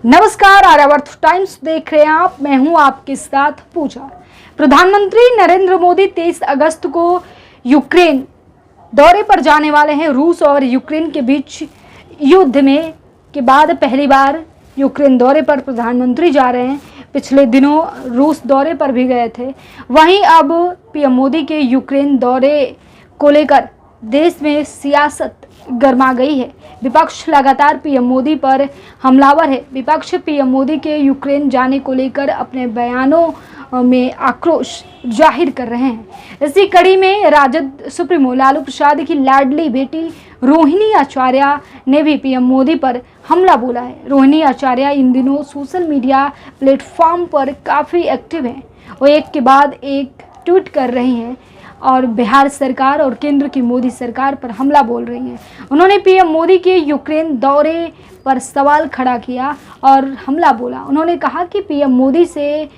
नमस्कार, आर्यावर्त टाइम्स देख रहे हैं आप। मैं हूं आपके साथ पूजा। प्रधानमंत्री नरेंद्र मोदी 23 अगस्त को यूक्रेन दौरे पर जाने वाले हैं। रूस और यूक्रेन के बीच युद्ध में के बाद पहली बार यूक्रेन दौरे पर प्रधानमंत्री जा रहे हैं। पिछले दिनों रूस दौरे पर भी गए थे। वहीं अब पीएम मोदी के यूक्रेन दौरे को लेकर देश में सियासत गर्मा गई है। विपक्ष लगातार पीएम मोदी पर हमलावर है। विपक्ष पीएम मोदी के यूक्रेन जाने को लेकर अपने बयानों में आक्रोश जाहिर कर रहे हैं। इसी कड़ी में राजद सुप्रीमो लालू प्रसाद की लाडली बेटी रोहिणी आचार्य ने भी पीएम मोदी पर हमला बोला है। रोहिणी आचार्य इन दिनों सोशल मीडिया प्लेटफॉर्म पर काफ़ी एक्टिव हैं। वो एक के बाद एक ट्वीट कर रही हैं और बिहार सरकार और केंद्र की मोदी सरकार पर हमला बोल रही हैं। उन्होंने पीएम मोदी के यूक्रेन दौरे पर सवाल खड़ा किया और हमला बोला। उन्होंने कहा कि पीएम मोदी से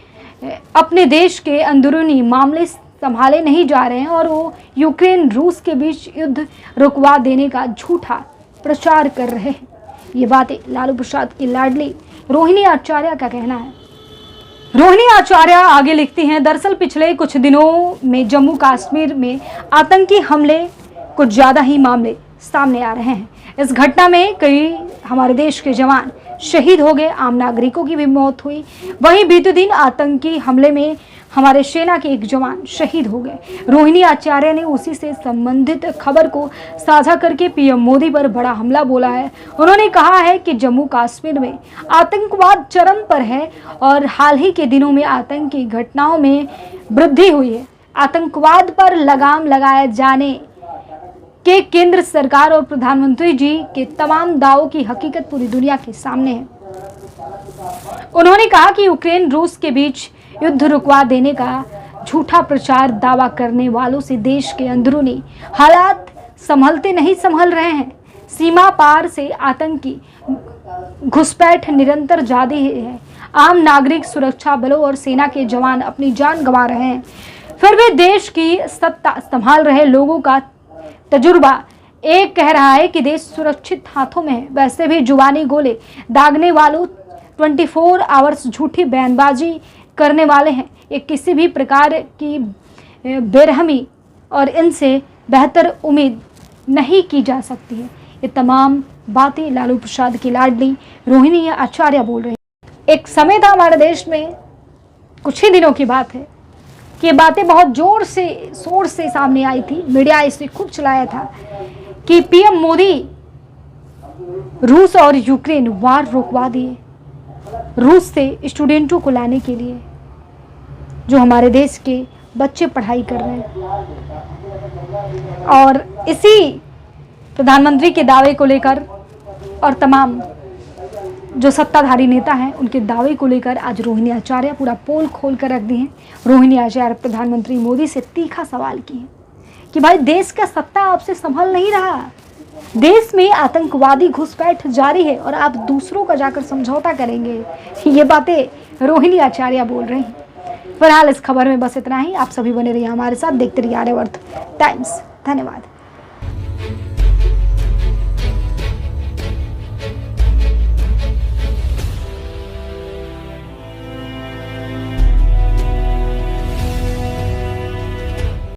अपने देश के अंदरूनी मामले संभाले नहीं जा रहे हैं और वो यूक्रेन रूस के बीच युद्ध रुकवा देने का झूठा प्रचार कर रहे हैं। ये बातें लालू प्रसाद की लाडली रोहिणी आचार्य का कहना है। रोहिणी आचार्य आगे लिखती हैं, दरअसल पिछले कुछ दिनों में जम्मू कश्मीर में आतंकी हमले कुछ ज़्यादा ही मामले सामने आ रहे हैं। इस घटना में कई हमारे देश के जवान शहीद हो गए, आम नागरिकों की भी मौत हुई। वहीं बीते दिन आतंकी हमले में हमारे सेना के एक जवान शहीद हो गए। रोहिणी आचार्य ने उसी से संबंधित खबर को साझा करके पीएम मोदी पर बड़ा हमला बोला है। उन्होंने कहा है कि जम्मू कश्मीर में आतंकवाद चरम पर है और हाल ही के दिनों में आतंकी घटनाओं में वृद्धि हुई है। आतंकवाद पर लगाम लगाए जाने के केंद्र सरकार और प्रधानमंत्री जी के तमाम दावों की हकीकत पूरी दुनिया के सामने है। उन्होंने कहा कि यूक्रेन रूस के बीच युद्ध रुकवा देने का झूठा प्रचार दावा करने वालों से देश के अंदरूनी हालात संभलते नहीं संभल रहे हैं। सीमा पार से आतंकी घुसपैठ निरंतर जारी है। आम नागरिक, सुरक्षा बलों और सेना के जवान अपनी जान गंवा रहे हैं। फिर भी देश की सत्ता संभाल रहे लोगों का तजुर्बा एक कह रहा है कि देश सुरक्षित हाथों में है। वैसे भी जुबानी गोले दागने वालों 24 आवर्स झूठी बयानबाजी करने वाले हैं। ये किसी भी प्रकार की बेरहमी और इनसे बेहतर उम्मीद नहीं की जा सकती है। ये तमाम बातें लालू प्रसाद की लाडली रोहिणी आचार्य बोल रही हैं। एक समय था हमारे देश में, कुछ ही दिनों की बात है, कि ये बातें बहुत जोर से शोर से सामने आई थी। मीडिया इसे खूब चलाया था कि पीएम मोदी रूस और यूक्रेन वार रुकवा दिए रूस से स्टूडेंटों को लाने के लिए, जो हमारे देश के बच्चे पढ़ाई कर रहे हैं। और इसी प्रधानमंत्री के दावे को लेकर और तमाम जो सत्ताधारी नेता हैं उनके दावे को लेकर आज रोहिणी आचार्य पूरा पोल खोल कर रख दी हैं। रोहिणी आचार्य प्रधानमंत्री मोदी से तीखा सवाल किए कि भाई, देश का सत्ता आपसे संभल नहीं रहा। देश में आतंकवादी घुसपैठ जारी है और आप दूसरों का जाकर समझौता करेंगे। ये बातें रोहिणी आचार्य बोल रही हैं। फिलहाल इस खबर में बस इतना ही। आप सभी बने रहिए हमारे साथ, देखते रहिए आर्यावर्त टाइम्स। धन्यवाद।